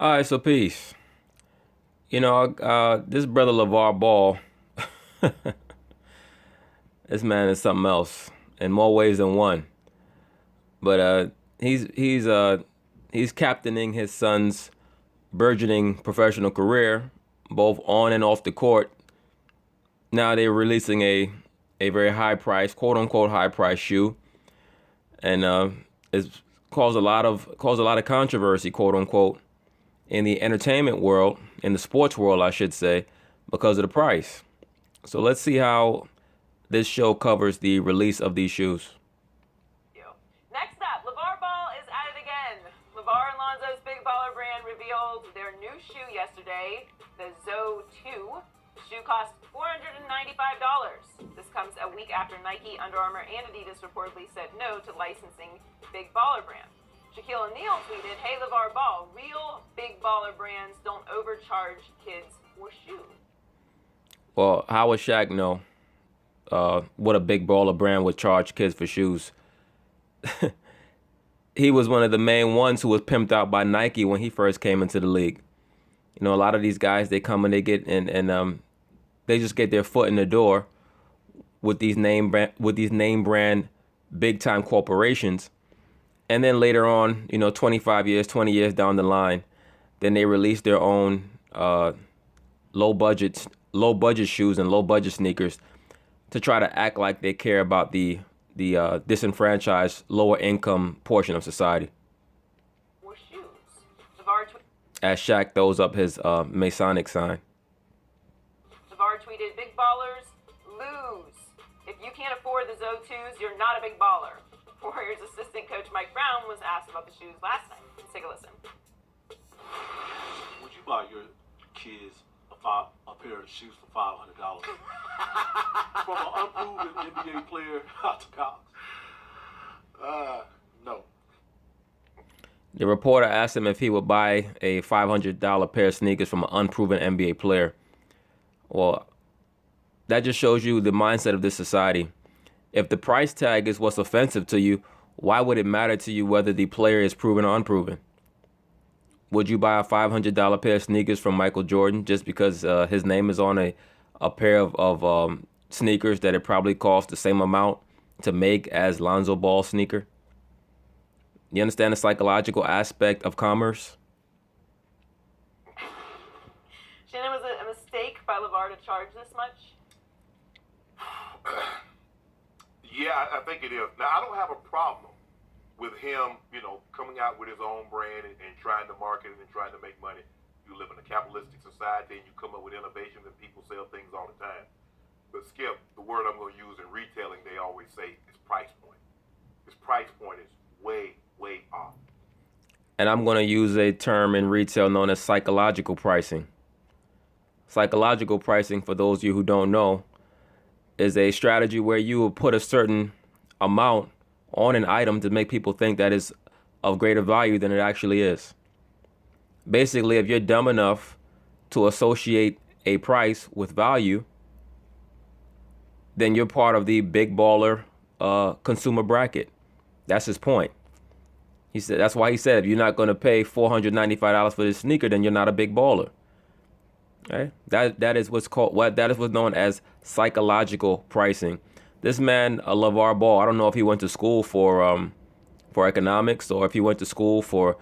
All right, so peace. This brother Lavar Ball, this man is something else in more ways than one. But he's captaining his son's burgeoning professional career, both on and off the court. Now they're releasing a very high price, quote unquote high price shoe, and it's caused a lot of controversy, quote unquote, in the entertainment world, in the sports world, I should say, because of the price. So let's see how this show covers the release of these shoes. Next up, Lavar Ball is at it again. Lavar and Lonzo's Big Baller brand revealed their new shoe yesterday, the Zoe 2. The shoe cost $495. This comes a week after Nike, Under Armour, and Adidas reportedly said no to licensing Big Baller brand. Shaquille O'Neal tweeted, "Hey Lavar Ball, real Big Baller brands don't overcharge kids for shoes." Well, how would Shaq know what a Big Baller brand would charge kids for shoes? He was one of the main ones who was pimped out by Nike when he first came into the league. A lot of these guys, they come and they get and they just get their foot in the door with these name brand big time corporations, and then later on, 25 years, 20 years down the line, then they release their own low budget shoes and low budget sneakers to try to act like they care about the disenfranchised lower income portion of society. For shoes. As Shaq throws up his Masonic sign. Lavar tweeted, "Big ballers lose. If you can't afford the Zoe 2s, you're not a big baller." Warriors assistant coach Mike Brown was asked about the shoes last night. Let's take a listen. Would you buy your kids a pair of shoes for $500 from an unproven NBA player out to college? No. The reporter asked him if he would buy a $500 pair of sneakers from an unproven NBA player. Well, that just shows you the mindset of this society. If the price tag is what's offensive to you, why would it matter to you whether the player is proven or unproven? Would you buy a $500 pair of sneakers from Michael Jordan just because his name is on a pair of sneakers that it probably costs the same amount to make as Lonzo Ball sneaker? You understand the psychological aspect of commerce? Shannon, was it a mistake by Lavar to charge this much? Yeah, I think it is. Now, I don't have a problem with him, coming out with his own brand and trying to market it and trying to make money. You live in a capitalistic society and you come up with innovations and people sell things all the time. But Skip, the word I'm going to use in retailing, they always say is price point. His price point is way, way off. And I'm going to use a term in retail known as psychological pricing. Psychological pricing, for those of you who don't know, is a strategy where you will put a certain amount on an item to make people think that is of greater value than it actually is. Basically, if you're dumb enough to associate a price with value, then you're part of the big baller consumer bracket. That's his point. He said that's why he said if you're not going to pay $495 for this sneaker, then you're not a big baller. Right? That is what's known as psychological pricing. This man, LaVar Ball, I don't know if he went to school for economics or if he went to school for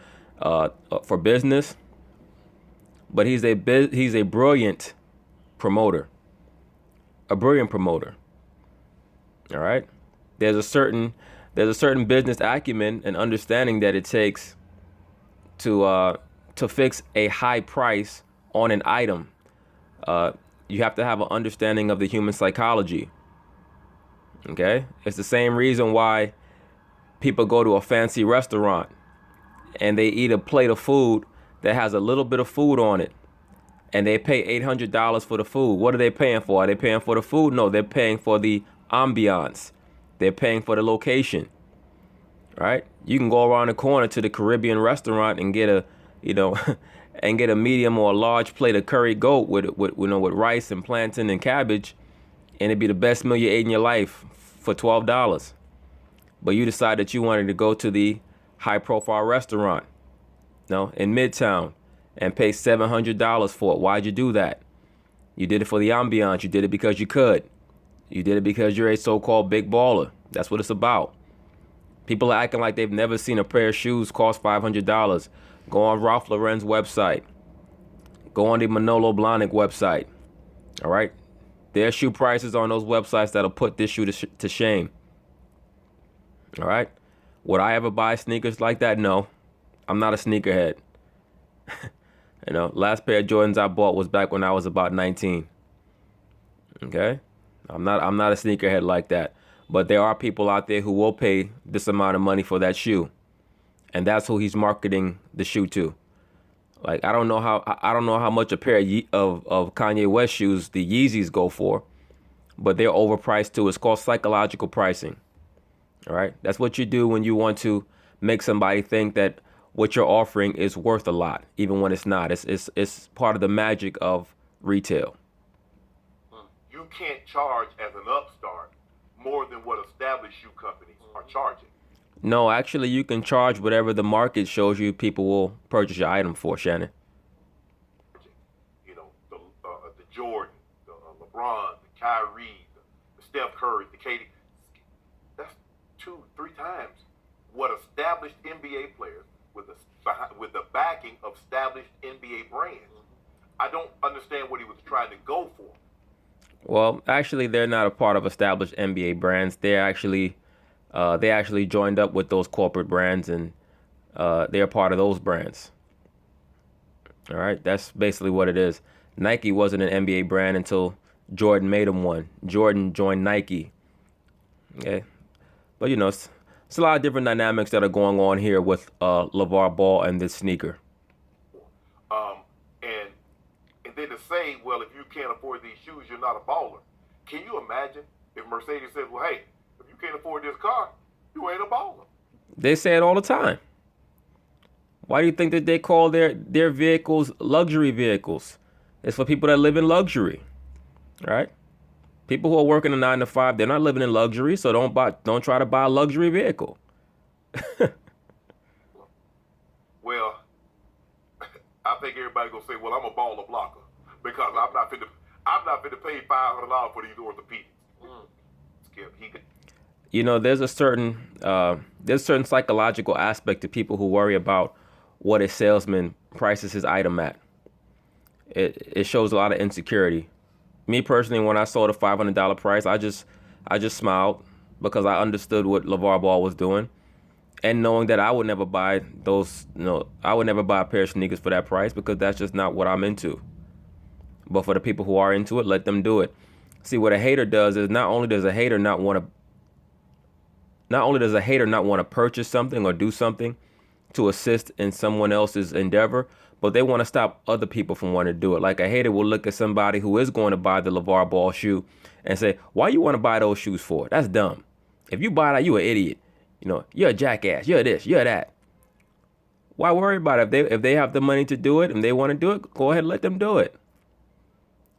business, but he's a brilliant promoter. A brilliant promoter. All right? There's a certain business acumen and understanding that it takes to fix a high price on an item. You have to have an understanding of the human psychology. Okay? It's the same reason why people go to a fancy restaurant and they eat a plate of food that has a little bit of food on it and they pay $800 for the food. What are they paying for? Are they paying for the food? No, they're paying for the ambiance. They're paying for the location. Right? You can go around the corner to the Caribbean restaurant and get a and get a medium or a large plate of curry goat with rice and plantain and cabbage, and it'd be the best meal you ate in your life for $12. But you decide that you wanted to go to the high-profile restaurant, in Midtown, and pay $700 for it. Why'd you do that? You did it for the ambiance. You did it because you could. You did it because you're a so-called big baller. That's what it's about. People are acting like they've never seen a pair of shoes cost $500. Go on Ralph Lauren's website. Go on the Manolo Blahnik website. All right? There are shoe prices on those websites that'll put this shoe to shame. All right? Would I ever buy sneakers like that? No. I'm not a sneakerhead. You know, last pair of Jordans I bought was back when I was about 19. Okay? I'm not a sneakerhead like that. But there are people out there who will pay this amount of money for that shoe. And that's who he's marketing the shoe to. Like, I don't know how much a pair of Kanye West shoes, the Yeezys, go for, but they're overpriced too. It's called psychological pricing. All right? That's what you do when you want to make somebody think that what you're offering is worth a lot, even when it's not. It's part of the magic of retail. You can't charge as an upstart more than what established shoe companies are charging. No, actually, you can charge whatever the market shows you people will purchase your item for, Shannon. You know, the Jordan, the LeBron, the Kyrie, the Steph Curry, the KD. That's 2-3 times what established NBA players with the backing of established NBA brands. I don't understand what he was trying to go for. Well, actually, they're not a part of established NBA brands. They actually joined up with those corporate brands, and they're part of those brands. All right, that's basically what it is. Nike wasn't an NBA brand until Jordan made them one. Jordan joined Nike. Okay, but you know, it's a lot of different dynamics that are going on here with Lavar Ball and this sneaker. And then to say, well, if you can't afford these shoes, you're not a baller. Can you imagine if Mercedes says, well, hey, if you can't afford this car, you ain't a baller? They say it all the time. Why do you think that they call their vehicles luxury vehicles? It's for people that live in luxury, right? People who are working a 9 to 5, they're not living in luxury, so don't try to buy a luxury vehicle. Well, I think everybody gonna say, well, I'm a baller blocker because I'm not fit to pay $500 for these orthopedics. Skip, You know, there's a certain psychological aspect to people who worry about what a salesman prices his item at. It shows a lot of insecurity. Me personally, when I saw the $500 price, I just smiled because I understood what LaVar Ball was doing, and knowing that I would never buy I would never buy a pair of sneakers for that price because that's just not what I'm into. But for the people who are into it, let them do it. See, what a hater does is not only does a hater not want to purchase something or do something to assist in someone else's endeavor, but they want to stop other people from wanting to do it. Like a hater will look at somebody who is going to buy the LaVar Ball shoe and say, why you want to buy those shoes for? That's dumb. If you buy that, you an idiot. You know, you're a jackass. You're this, you're that. Why worry about it? If they have the money to do it and they want to do it, go ahead and let them do it.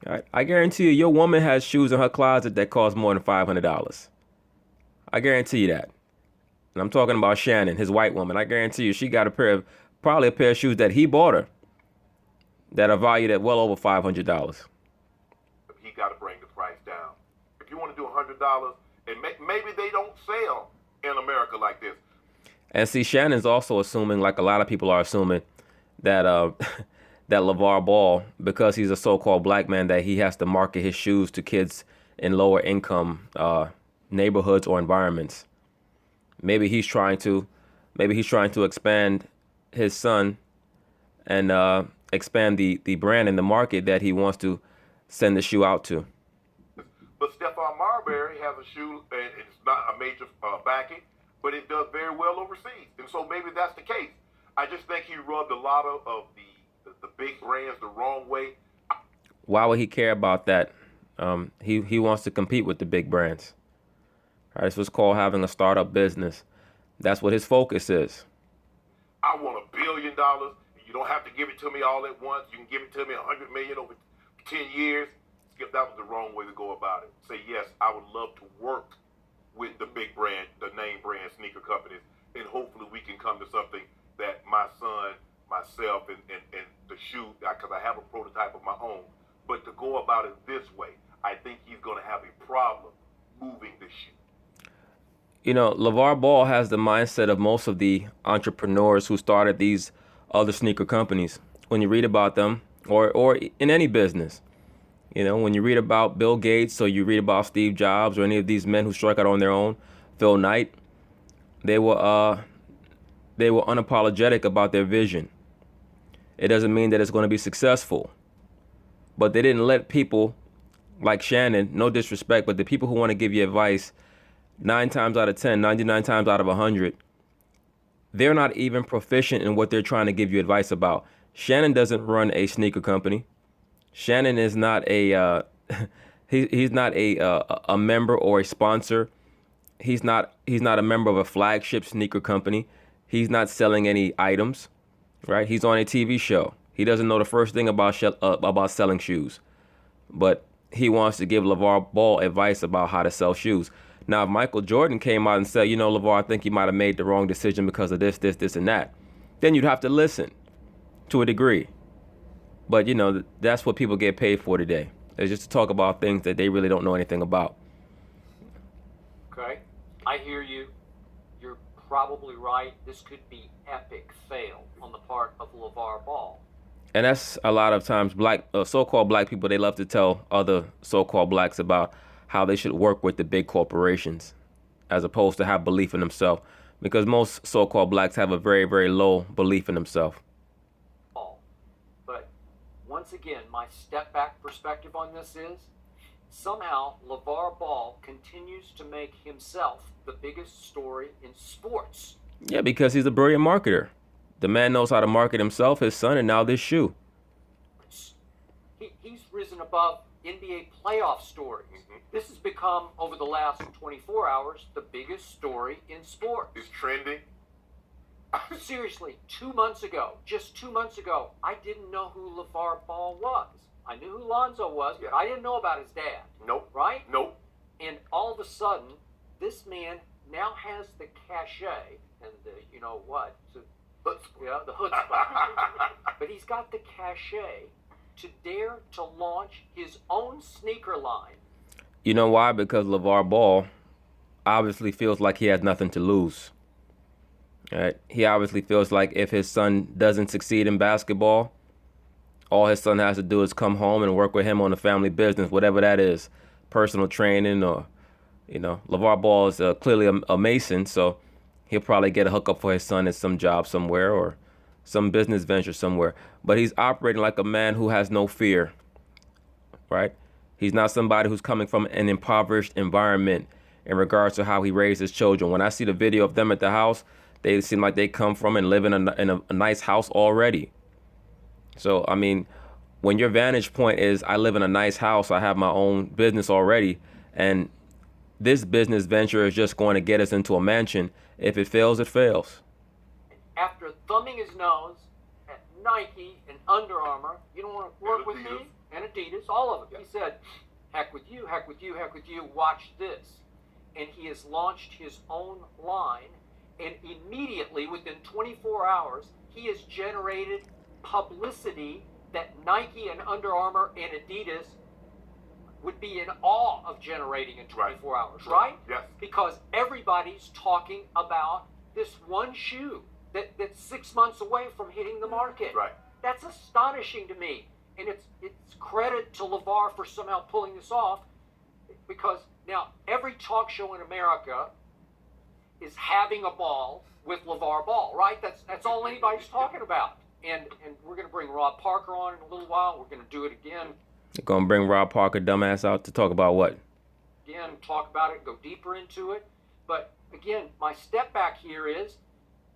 All right? I guarantee you, your woman has shoes in her closet that cost more than $500. I guarantee you that. And I'm talking about Shannon, his white woman. I guarantee you she got probably a pair of shoes that he bought her that are valued at well over $500. He got to bring the price down. If you want to do $100, and maybe they don't sell in America like this. And see, Shannon's also assuming, like a lot of people are assuming, that that LaVar Ball, because he's a so-called black man, that he has to market his shoes to kids in lower income neighborhoods or environments. Maybe he's trying to expand his son and expand the brand and the market that he wants to send the shoe out to. But Stephon Marbury has a shoe, and it's not a major backing, but it does very well overseas. And so maybe that's the case. I just think he rubbed a lot of the big brands the wrong way. Why would he care about that? He wants to compete with the big brands. All right, it's what's called having a startup business. That's what his focus is. I want $1 billion. You don't have to give it to me all at once. You can give it to me $100 million over 10 years. Skip, that was the wrong way to go about it. Say, yes, I would love to work with the big brand, the name brand sneaker companies, and hopefully we can come to something that my son, myself, and the shoe because I have a prototype of my own. But to go about it this way, I think he's going to have a problem moving the shoe. You know, LeVar Ball has the mindset of most of the entrepreneurs who started these other sneaker companies. When you read about them, or in any business, you know, when you read about Bill Gates or you read about Steve Jobs or any of these men who struck out on their own, Phil Knight, they were unapologetic about their vision. It doesn't mean that it's going to be successful, but they didn't let people like Shannon, no disrespect, but the people who want to give you advice 9 times out of 10, 99 times out of 100, they're not even proficient in what they're trying to give you advice about. Shannon doesn't run a sneaker company. Shannon is not a he's not a member or a sponsor. He's not a member of a flagship sneaker company. He's not selling any items, right? He's on a TV show. He doesn't know the first thing about selling shoes, but he wants to give LeVar Ball advice about how to sell shoes. Now, if Michael Jordan came out and said, you know, LeVar, I think you might have made the wrong decision because of this, and that, then you'd have to listen to a degree. But, you know, that's what people get paid for today. It's just to talk about things that they really don't know anything about. Okay, I hear you. You're probably right. This could be epic fail on the part of LeVar Ball. And that's a lot of times so-called black people, they love to tell other so-called blacks about how they should work with the big corporations as opposed to have belief in themselves, because most so-called blacks have a very, very low belief in themselves. But once again, my step back perspective on this is somehow LeVar Ball continues to make himself the biggest story in sports. Yeah, because he's a brilliant marketer. The man knows how to market himself, his son, and now this shoe. He's risen above NBA playoff stories. Mm-hmm. This has become, over the last 24 hours, the biggest story in sports. It's trending. Seriously, 2 months ago, just 2 months ago, I didn't know who LeVar Ball was. I knew who Lonzo was, but I didn't know about his dad. Nope. Right? Nope. And all of a sudden, this man now has the cachet and the, you know what, the chutzpah. But he's got the cachet to dare to launch his own sneaker line. You know why? Because LeVar Ball obviously feels like he has nothing to lose. Right? He obviously feels like if his son doesn't succeed in basketball, all his son has to do is come home and work with him on the family business, whatever that is, personal training or, you know, LeVar Ball is clearly a Mason, so he'll probably get a hookup for his son at some job somewhere or some business venture somewhere. But he's operating like a man who has no fear, right? He's not somebody who's coming from an impoverished environment in regards to how he raised his children. When I see the video of them at the house, they seem like they come from and live in a nice house already. So, I mean, when your vantage point is, I live in a nice house, I have my own business already, and this business venture is just going to get us into a mansion. If it fails, it fails. After thumbing his nose at Nike and Under Armour, you don't want to work with me? And Adidas, all of them. He said, heck with you, heck with you, heck with you, watch this. And he has launched his own line, and immediately, within 24 hours, he has generated publicity that Nike and Under Armour and Adidas would be in awe of generating in 24 hours, right? Yes. Because everybody's talking about this one shoe that's 6 months away from hitting the market. Right. That's astonishing to me. And it's credit to LeVar for somehow pulling this off, because now every talk show in America is having a ball with LeVar Ball, right? That's all anybody's talking about. And we're going to bring Rob Parker on in a little while. We're going to do it again. You're going to bring Rob Parker dumbass out to talk about what? Again, talk about it, go deeper into it. But again, my step back here is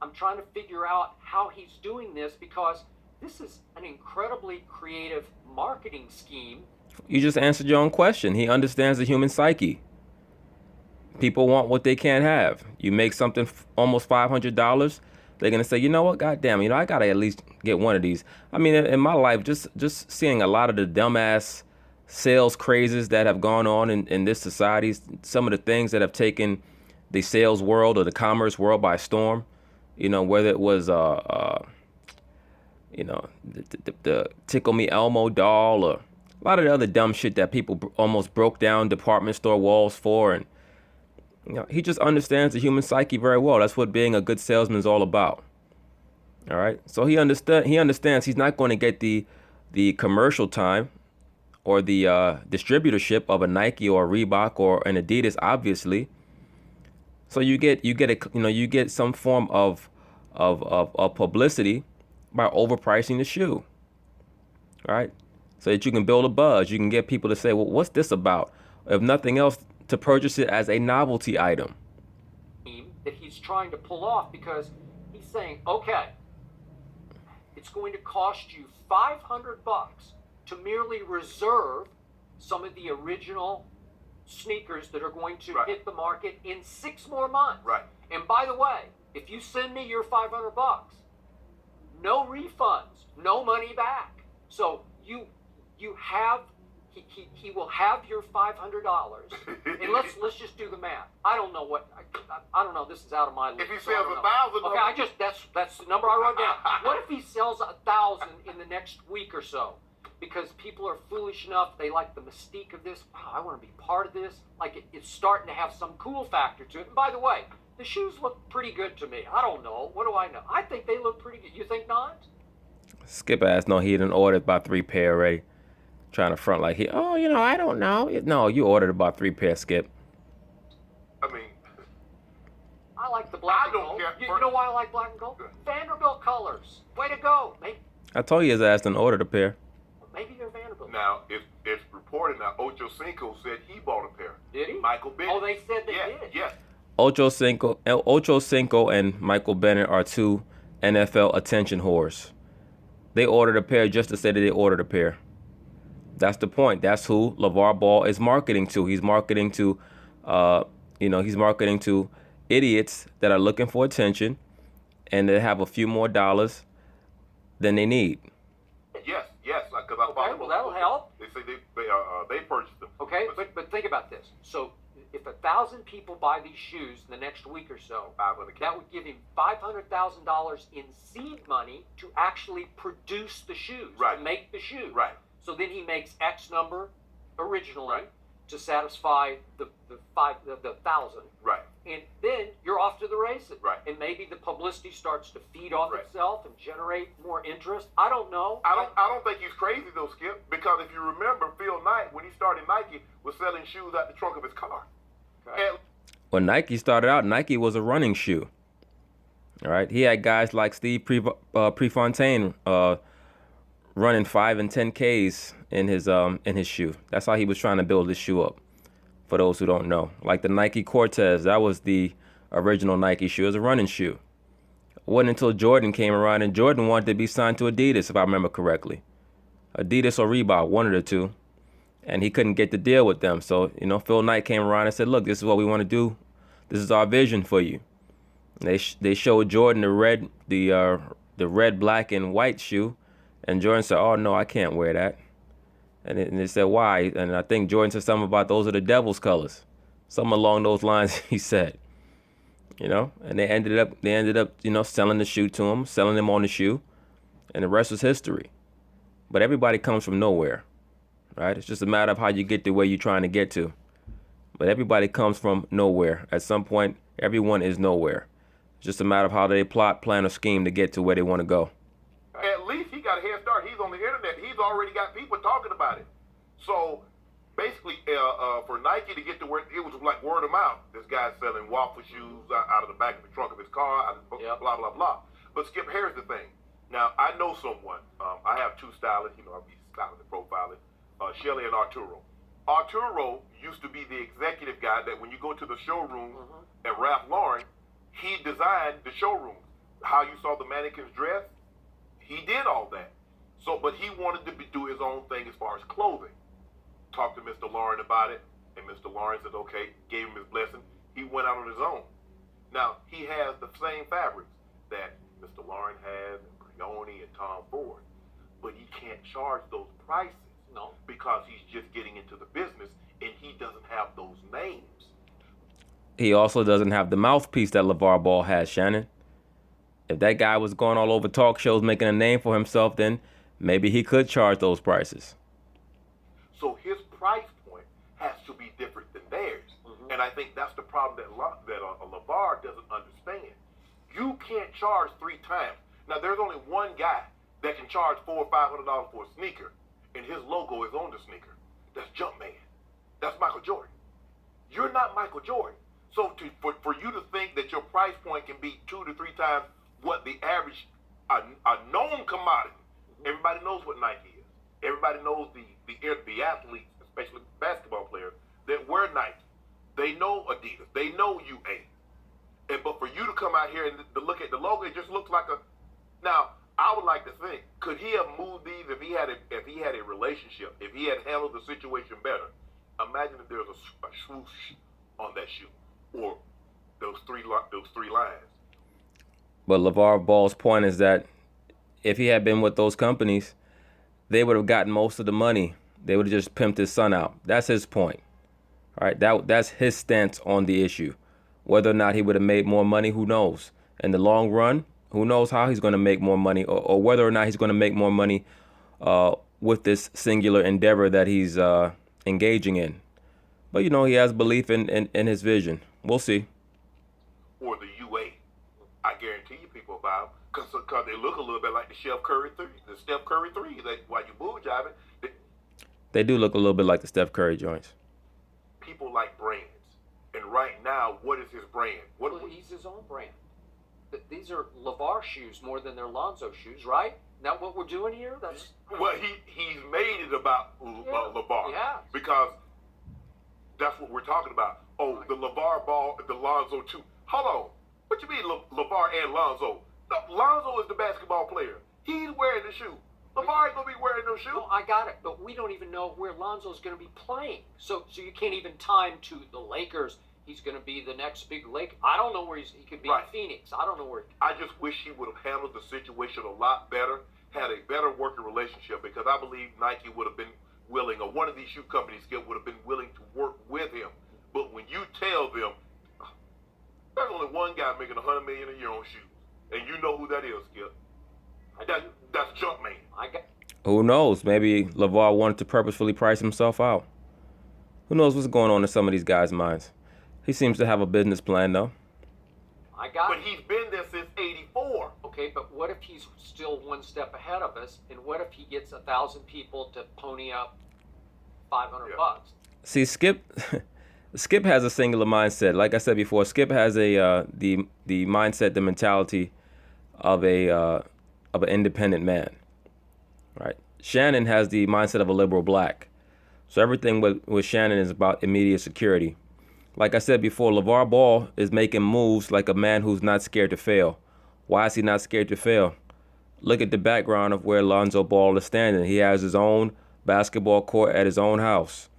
I'm trying to figure out how he's doing this, because this is an incredibly creative marketing scheme. You just answered your own question. He understands the human psyche. People want what they can't have. You make something almost $500, they're going to say, you know what, goddamn, you know, I got to at least get one of these. I mean, in my life, just seeing a lot of the dumbass sales crazes that have gone on in this society, some of the things that have taken the sales world or the commerce world by storm, you know, whether it was, the Tickle Me Elmo doll, or a lot of the other dumb shit that people almost broke down department store walls for. And he just understands the human psyche very well. That's what being a good salesman is all about. All right. So he understands he's not going to get the commercial time or the distributorship of a Nike or a Reebok or an Adidas, obviously. So you get some form of publicity by overpricing the shoe. All right. So that you can build a buzz. You can get people to say, well, what's this about? If nothing else, to purchase it as a novelty item. That he's trying to pull off, because he's saying, okay, it's going to cost you $500 to merely reserve some of the original sneakers that are going to Right. hit the market in 6 more months. Right. And by the way, if you send me your $500, no refunds, no money back. So you have he will have your $500. And let's just do the math. I don't know what I don't know. This is out of my league. If he so I sells don't know. 1,000, Okay, that's the number I wrote down. What if he sells 1,000 in the next week or so? Because people are foolish enough, they like the mystique of this. Wow, I want to be part of this. Like it's starting to have some cool factor to it. And by the way, the shoes look pretty good to me. I don't know. What do I know? I think they look pretty good. You think not? Skip asked, no, he done ordered about 3 pair already. Trying to front like I don't know. No, you ordered about 3 pair, Skip. I mean, I like the black I and don't gold. care. You know why I like black and gold? Vanderbilt colors. Way to go. I told you his ass done ordered a pair. Maybe they're Vanderbilt. now it's reported now. Ocho Cinco said he bought a pair. Did he? Michael Bennett. Oh, they said they yes, did. Yes. Ocho Cinco and Michael Bennett are 2 NFL attention whores. They ordered a pair just to say that they ordered a pair. That's the point. That's who LaVar Ball is marketing to. He's marketing to, he's marketing to idiots that are looking for attention and they have a few more dollars than they need. Yes. Because I Okay, well, that'll help. They say they purchased them. Okay, but think about this. So if 1,000 people buy these shoes in the next week or so, that would give him $500,000 in seed money to actually produce the shoes, Right. to make the shoes. Right. So then he makes X number originally Right. to satisfy the 1,000. Right. And then you're off to the races. Right. And maybe the publicity starts to feed off Right. itself and generate more interest. I don't know. I don't think he's crazy though, Skip, because if you remember, Phil Knight, when he started Nike, was selling shoes out the trunk of his car. Okay. And When Nike started out, Nike was a running shoe. All right. He had guys like Steve Prefontaine running 5 and 10 Ks in his shoe. That's how he was trying to build his shoe up. For those who don't know, like the Nike Cortez, that was the original Nike shoe. It was a running shoe. It wasn't until Jordan came around, and Jordan wanted to be signed to Adidas, if I remember correctly. Adidas or Reebok, one of the two. And he couldn't get the deal with them. So, Phil Knight came around and said, look, this is what we want to do. This is our vision for you. And they showed Jordan the red, black, and white shoe. And Jordan said, oh, no, I can't wear that. And they said, why? And I think Jordan said something about those are the devil's colors. Something along those lines, he said. And they ended up, selling the shoe to him, selling him on the shoe. And the rest was history. But everybody comes from nowhere, right? It's just a matter of how you get to where you're trying to get to. But everybody comes from nowhere. At some point, everyone is nowhere. It's just a matter of how they plot, plan, or scheme to get to where they want to go. at least he got a head start. He's on the internet. He's already got people talking about it. So basically, for Nike to get to where it was like word of mouth. This guy's selling waffle shoes out of the back of the trunk of his car, Yep. blah, blah, blah. But Skip, here's the thing. Now, I know someone. I have 2 stylists. I'll be styling and profiling. Shelly and Arturo. Arturo used to be the executive guy that when you go to the showroom at Ralph Lauren, he designed the showroom. How you saw the mannequins dress, he did all that. So, but he wanted to do his own thing as far as clothing. Talked to Mr. Lauren about it, and Mr. Lauren said, okay, gave him his blessing. He went out on his own. Now, he has the same fabrics that Mr. Lauren has, and Brioni and Tom Ford. But he can't charge those prices. No. Because he's just getting into the business, and he doesn't have those names. He also doesn't have the mouthpiece that LaVar Ball has, Shannon. If that guy was going all over talk shows making a name for himself, then maybe he could charge those prices. So his price point has to be different than theirs. And I think that's the problem that Lavar doesn't understand. You can't charge 3 times. Now, there's only one guy that can charge $400 or $500 for a sneaker, and his logo is on the sneaker. That's Jumpman. That's Michael Jordan. You're not Michael Jordan. So for you to think that your price point can be 2 to 3 times what the average, a known commodity, everybody knows what Nike is. Everybody knows the athletes, especially basketball players, that wear Nike. They know Adidas. They know UA. But for you to come out here and to look at the logo, it just looks like a. Now, I would like to think, could he have moved these if he had a relationship, if he had handled the situation better? Imagine if there was a swoosh on that shoe, or those three lines. But LeVar Ball's point is that if he had been with those companies, they would have gotten most of the money. They would have just pimped his son out. That's his point. All right, that's his stance on the issue. Whether or not he would have made more money, who knows? In the long run, who knows how he's going to make more money, or whether or not he's going to make more money with this singular endeavor that he's engaging in. But, you know, he has belief in his vision. We'll see. Or the UA. I guarantee you people buy them because they look a little bit like the Steph Curry 3. The Steph Curry 3, while you bull jiving, they do look a little bit like the Steph Curry joints. People like brands. And right now, what is his brand? Well, he's his own brand. These are Lavar shoes more than they're Lonzo shoes, right? Not what we're doing here? That's well, he's made it about Lavar. Yeah. Because that's what we're talking about. Oh, the Lavar Ball, the Lonzo 2. Hold on. What you mean Lavar and Lonzo? No, Lonzo is the basketball player. He's wearing the shoe. Lavar ain't going to be wearing no shoe. No, I got it. But we don't even know where Lonzo's going to be playing. So you can't even time to the Lakers. He's going to be the next big Lake. I don't know where he could be in Phoenix. I don't know where. I just wish he would have handled the situation a lot better, had a better working relationship, because I believe Nike would have been willing, or one of these shoe companies would have been willing to work with him. But when you tell them, there's only one guy making $100 million a year on shoes, and you know who that is, Skip. That's Jumpman. Who knows? Maybe LeVar wanted to purposefully price himself out. Who knows what's going on in some of these guys' minds? He seems to have a business plan, though. But he's been there since '84. Okay, but what if he's still one step ahead of us? And what if he gets 1,000 people to pony up $500? See, Skip has a singular mindset. Like I said before, Skip has the mindset, the mentality of an independent man. Right? Shannon has the mindset of a liberal black. So everything with Shannon is about immediate security. Like I said before, LeVar Ball is making moves like a man who's not scared to fail. Why is he not scared to fail? Look at the background of where Lonzo Ball is standing. He has his own basketball court at his own house.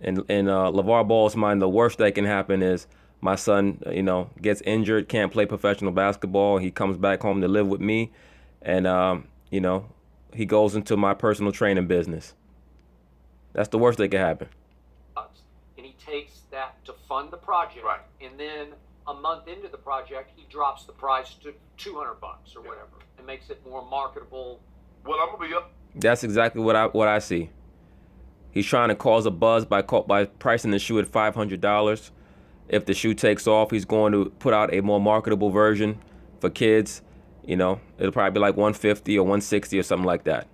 In LeVar Ball's mind, the worst that can happen is my son, gets injured, can't play professional basketball. He comes back home to live with me, and he goes into my personal training business. That's the worst that can happen. And he takes that to fund the project, right? And then a month into the project, he drops the price to $200 or whatever, and makes it more marketable. Well, I'm gonna be up. That's exactly what I see. He's trying to cause a buzz by pricing the shoe at $500. If the shoe takes off, he's going to put out a more marketable version for kids. It'll probably be like $150 or $160 or something like that.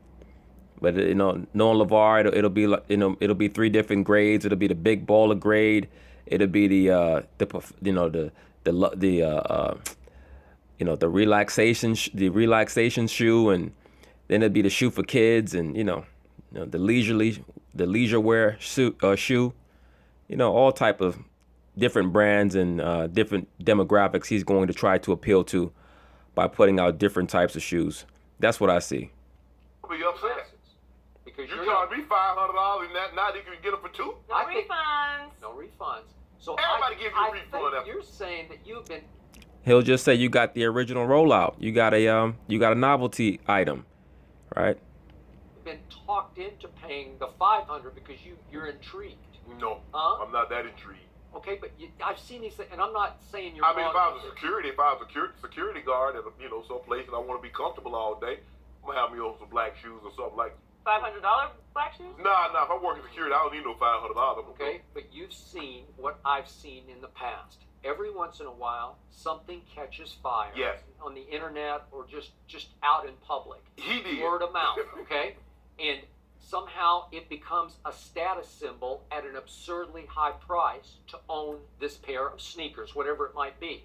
But knowing LeVar, it'll be like it'll be 3 different grades. It'll be the big baller grade. It'll be the relaxation shoe, and then it'll be the shoe for kids, and the leisure wear shoe. All type of different brands and different demographics he's going to try to appeal to by putting out different types of shoes. That's what I see. I'll be upset. Because you charge me $500 and now you can get them for $2. No refunds. No refunds. So everybody gives you a refund. Think you're saying that you've been. He'll just say you got the original rollout. You got a novelty item, right? Been talked into paying the $500 because you're intrigued. No, I'm not that intrigued. Okay, but I've seen these things, and I'm not saying you're I mean, wrong. if I was a security guard at some place and I want to be comfortable all day, I'm gonna have me on some black shoes or something like. $500 black shoes? Nah. If I'm working security, I don't need no $500. Okay, but you've seen what I've seen in the past. Every once in a while, something catches fire. Yes. On the internet or just out in public. He did. Word of mouth, okay? And somehow it becomes a status symbol at an absurdly high price to own this pair of sneakers, whatever it might be.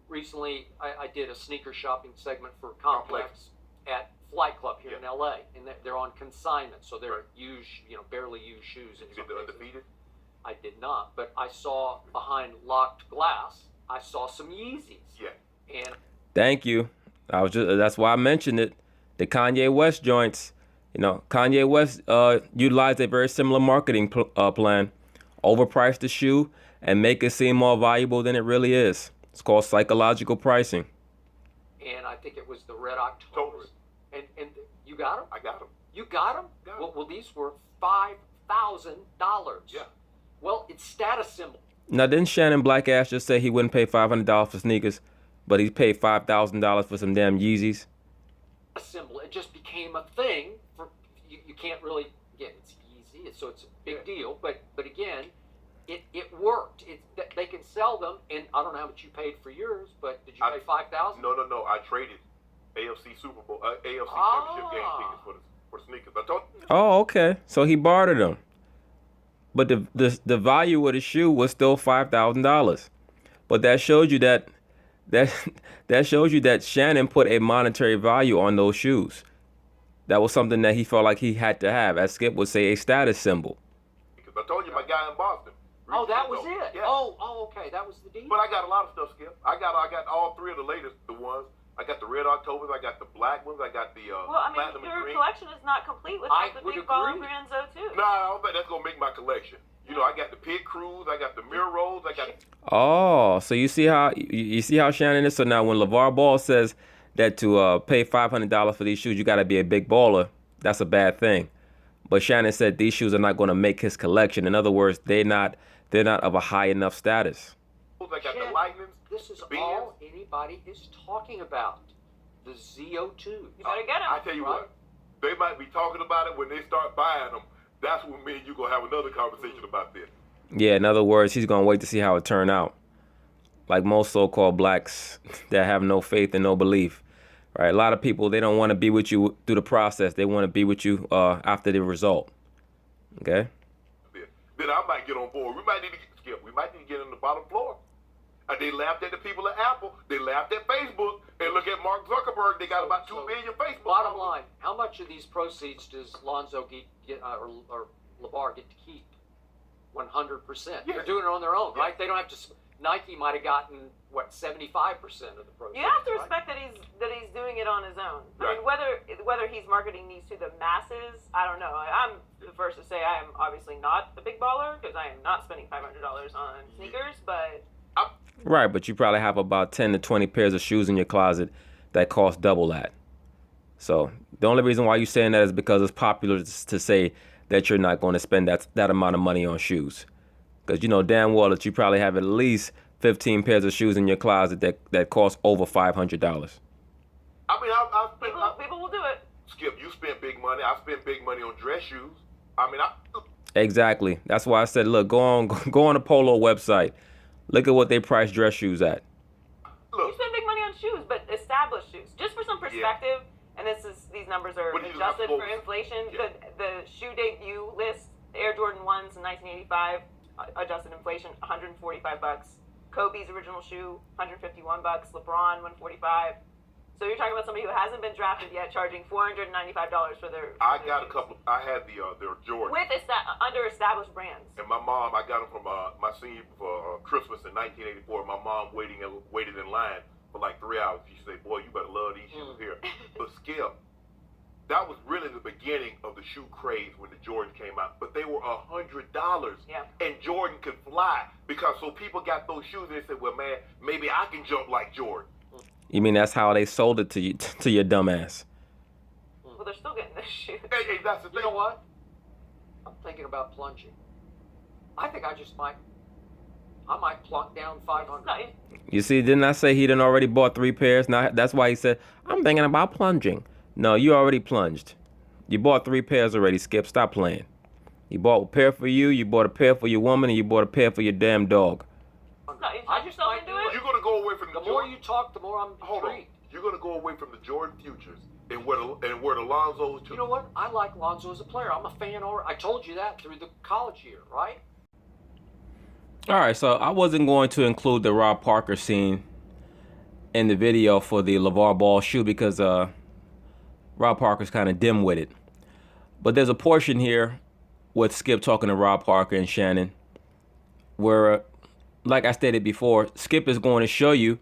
Recently, I did a sneaker shopping segment for Complex at Flight Club here in LA, and they're on consignment, so they're used, barely used shoes. Did you get the undefeated? I did not, but I saw behind locked glass, I saw some Yeezys. Yeah. And Thank you. That's why I mentioned it. The Kanye West joints. Kanye West utilized a very similar marketing plan. Overprice the shoe and make it seem more valuable than it really is. It's called psychological pricing. and I think it was the Red October. Totally. And you got them? I got them. You got them? Got 'em. Well, these were $5,000. Yeah. Well, it's status symbol. Now, didn't Shannon Blackash just say he wouldn't pay $500 for sneakers, but he paid $5,000 for some damn Yeezys? A symbol. It just became a thing. For you can't really again. It's easy, so it's a big deal. But again, it worked. They can sell them, and I don't know how much you paid for yours, but did you pay $5,000? No. I traded AFC Super Bowl, AFC Championship game tickets for the sneakers. I told you. Oh, okay. So he bartered them. But the value of the shoe was still $5,000. But that shows you that shows you that Shannon put a monetary value on those shoes. That was something that he felt like he had to have, as Skip would say, a status symbol. Because I told you my guy in Boston. Oh, that was it. Yeah. Oh, okay. That was the deal. But I got a lot of stuff, Skip. I got all three of the latest, the ones. I got the Red Octobers, I got the black ones, I got the Well, I mean, platinum your and green. collection is not complete I without the would big baller agree. brands, though, too. Nah, I don't think that's gonna make my collection. You know, I got the Pit Crews, I got the Mirror Rolls, I got. Oh, so you see how Shannon is. So now when Lavar Ball says that to pay $500 for these shoes, you got to be a big baller. That's a bad thing. But Shannon said these shoes are not going to make his collection. In other words, they're not of a high enough status. I got the Shannon, Lightnings. This is Benz. all anybody is talking about. The ZO2. You better get them. I tell you Right. what, they might be talking about it when they start buying them. That's when me and you gonna have another conversation about this. Yeah, in other words, he's going to wait to see how it turn out. Like most so-called blacks that have no faith and no belief. Right? A lot of people, they don't want to be with you through the process. They want to be with you after the result. Okay? Then I might get on board. We might need to get on the bottom floor. And they laughed at the people at Apple. They laughed at Facebook. And look at Mark Zuckerberg. They got about 2 billion Facebook. Bottom line, how much of these proceeds does Lonzo get or LeVar get to keep? 100%. Yeah. They're doing it on their own, Yeah. right? They don't have to. Nike might have gotten 75% of the proceeds. You have to right? respect that he's doing it on his own. I Right. mean, whether he's marketing these to the masses, I don't know. I'm the first to say I am obviously not a big baller because I am not spending $500 on sneakers. But Right, but you probably have about 10 to 20 pairs of shoes in your closet that cost double that. So the only reason why you're saying that is because it's popular to say that you're not going to spend that amount of money on shoes. Because you know damn well that you probably have at least 15 pairs of shoes in your closet that cost over $500. I mean, I spent. people will do it. Skip, you spent big money. I spent big money on dress shoes. I mean, Exactly. That's why I said, look, go on the Polo website. Look at what they price dress shoes at. You look. spend big money on shoes, but established shoes. Just for some perspective, and these numbers are But these are adjusted not for supposed- inflation. yeah. The shoe debut list, the Air Jordan 1s in 1985, adjusted inflation, $145. Kobe's original shoe, $151. LeBron, $145. So you're talking about somebody who hasn't been drafted yet, charging $495 for their. I for their got a shoes. couple. I had their Jordan. with under established brands. And my mom, I got them from my senior for Christmas in 1984. My mom waited in line for like 3 hours. She said, "Boy, you better love these shoes here." But Skip, that was really the beginning of the shoe craze when the Jordans came out. But they were $100. Yeah. And Jordan could fly because so people got those shoes and they said, "Well, man, maybe I can jump like Jordan." You mean that's how they sold it to you, to your dumb ass? Well, they're still getting this shoe. Hey, that's the thing. You know what? I'm thinking about plunging. I think I just might I might plunk down 500. No, You see, didn't I say he done already bought 3 pairs? Now that's why he said, I'm thinking about plunging. No, you already plunged. You bought 3 pairs already, Skip. Stop playing. You bought a pair for you bought a pair for your woman, and you bought a pair for your damn dog. I just might do it. You're going to go away from The more you talk, the more I'm intrigued. You're going to go away from the Jordan futures and where the Lonzo's to. You know what? I like Lonzo as a player. I'm a fan. I told you that through the college year, right? All right, so I wasn't going to include the Rob Parker scene in the video for the Lavar Ball shoe because Rob Parker's kind of dim-witted. But there's a portion here with Skip talking to Rob Parker and Shannon where, like I stated before, Skip is going to show you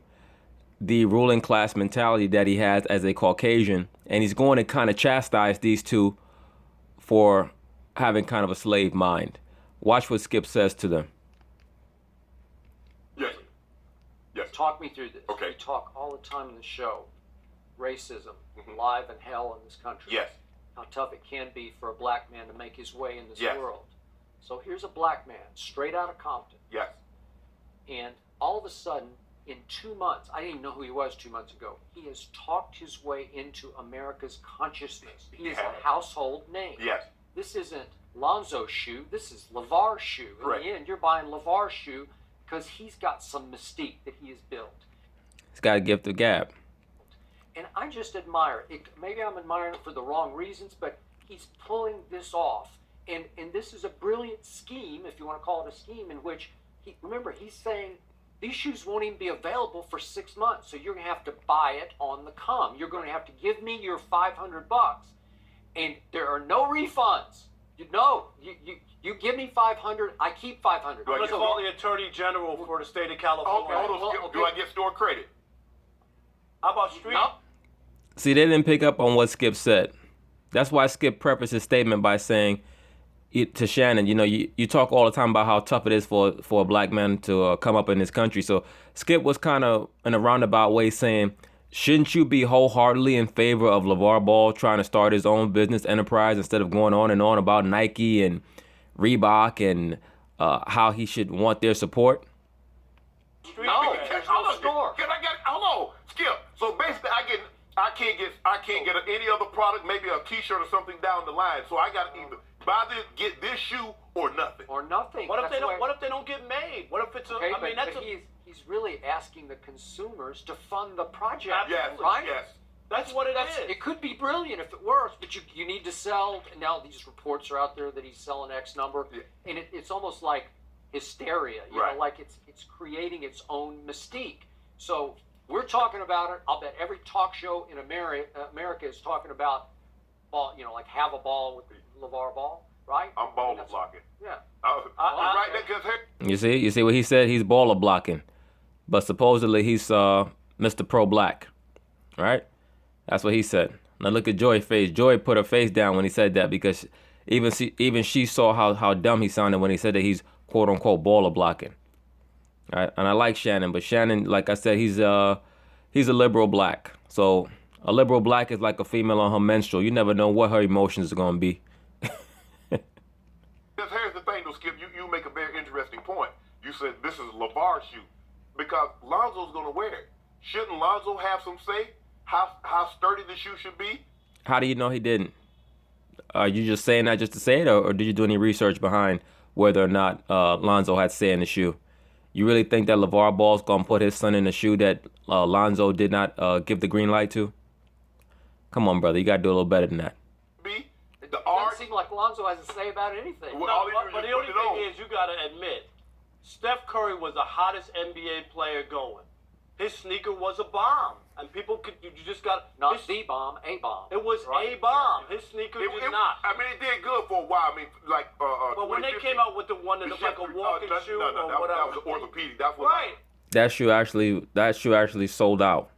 the ruling class mentality that he has as a Caucasian, and he's going to kind of chastise these two for having kind of a slave mind. Watch what Skip says to them. Yes. Yes. Talk me through this. Okay. We talk all the time in the show. Racism, alive and hell in this country. Yes. How tough it can be for a black man to make his way in this Yes. world. So here's a black man, straight out of Compton. Yes. And all of a sudden, in 2 months, I didn't even know who he was 2 months ago, he has talked his way into America's consciousness. He is a household name. Yes. This isn't Lonzo's shoe, this is Lavar's shoe. Correct. In the end, you're buying Lavar's shoe because he's got some mystique that he has built. He's got a gift of gab. And I just admire it. Maybe I'm admiring it for the wrong reasons, but he's pulling this off. And this is a brilliant scheme, if you want to call it a scheme, in which, he's saying, these shoes won't even be available for 6 months, so you're going to have to buy it on the come. You're going to have to give me your $500, and there are no refunds. You give me $500, I keep $500. Let's call the Attorney General for the state of California. Hold on, Skip. Do I get store credit? How about street? No. See, they didn't pick up on what Skip said. That's why Skip prefaced his statement by saying to Shannon, you talk all the time about how tough it is for a black man to come up in this country. So Skip was kind of in a roundabout way saying, shouldn't you be wholeheartedly in favor of Lavar Ball trying to start his own business enterprise instead of going on and on about Nike and Reebok and how he should want their support? No, there's no store. Hold on, Skip. So basically, I can't get any other product, maybe a T-shirt or something down the line. So I got to either buy this, get this shoe, or nothing. Or nothing. What if That's they don't? why- What if they don't get made? What if it's a? Okay, I mean, that's but a. he's really asking the consumers to fund the project, Yes, right? yes. That's what it is. It could be brilliant if it works, but you need to sell. And now these reports are out there that he's selling X number, Yeah. and it's almost like hysteria. You Right. know, like it's creating its own mystique. So we're talking about it. I'll bet every talk show in America is talking about ball. Like have a ball with Lavar Ball, right? I'm baller blocking. Yeah. Right there, because You see what he said? He's baller blocking, but supposedly he's Mr. Pro Black, right? That's what he said. Now look at Joy's face. Joy put her face down when he said that because even she saw how dumb he sounded when he said that he's quote unquote baller blocking. All right? And I like Shannon, but Shannon, like I said, he's a liberal black. So a liberal black is like a female on her menstrual. You never know what her emotions are gonna be. Here's the thing, though, Skip. You make a very interesting point. You said this is Lavar's shoe because Lonzo's going to wear it. Shouldn't Lonzo have some say how sturdy the shoe should be? How do you know he didn't? Are you just saying that just to say it, or did you do any research behind whether or not Lonzo had say in the shoe? You really think that Lavar Ball's gonna put his son in a shoe that Lonzo did not give the green light to? Come on, brother, you gotta do a little better than that. B, It the doesn't art. seem like Lonzo has a say about anything. Well, No, all he do is but just the only put it on. thing is, you got to admit, Steph Curry was the hottest NBA player going. His sneaker was a bomb, and people could. You just got Not his, the bomb, a bomb. It was right? a bomb. His sneaker did not. I mean, it did good for a while. I mean, like. But when they came out with the one that looked like a walking shoe no, or that whatever, was orthopedic. That's what. right? That shoe actually sold out.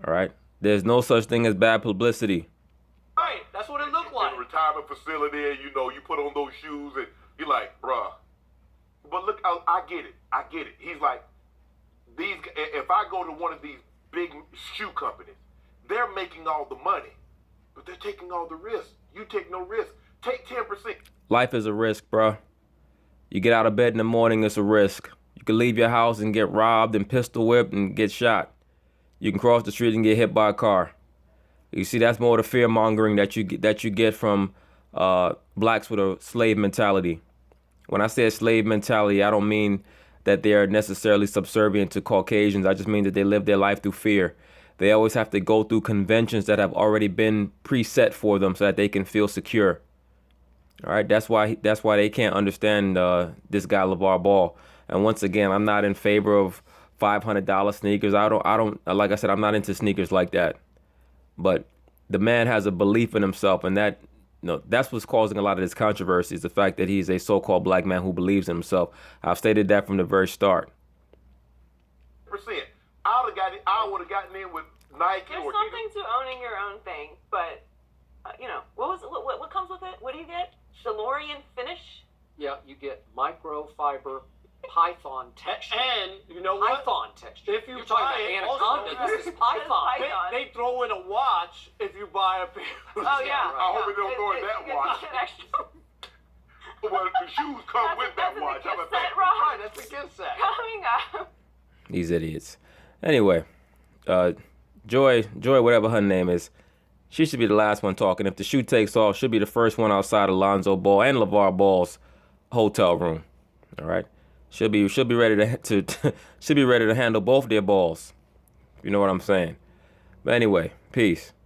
All right. There's no such thing as bad publicity. Right. That's what it looked like. In a retirement facility, you put on those shoes and you're like, bruh. But look, I get it. He's like, if I go to one of these big shoe companies, they're making all the money, but they're taking all the risk. You take no risk. Take 10%. Life is a risk, bruh. You get out of bed in the morning, it's a risk. You can leave your house and get robbed and pistol whipped and get shot. You can cross the street and get hit by a car. You see, that's more the fear mongering that you get from blacks with a slave mentality. When I say a slave mentality, I don't mean that they are necessarily subservient to Caucasians. I just mean that they live their life through fear. They always have to go through conventions that have already been preset for them so that they can feel secure. All right, that's why they can't understand this guy LaVar Ball. And once again, I'm not in favor of $500 sneakers. I don't like I said, I'm not into sneakers like that. But the man has a belief in himself, and that's what's causing a lot of this controversy, is the fact that he's a so-called black man who believes in himself. I've stated that from the very start. I would have gotten in with Nike. There's or something to owning your own thing, but what comes with it? What do you get? DeLorean finish? Yeah, you get microfiber python texture. And you know what? Python texture. If you You're talking buy about it, anaconda, also, this is python. They throw in a watch if you buy a pair. Oh yeah. I hope they don't throw in that watch. Well, the shoes come with that watch. How about that? Right, that's a gift set. Coming up. These idiots. Anyway, Joy, whatever her name is, she should be the last one talking. If the shoe takes off, she'll be the first one outside Alonzo Ball and LaVar Ball's hotel room. All right, she'll be ready to she'll be ready to handle both their balls. You know what I'm saying? But anyway, peace.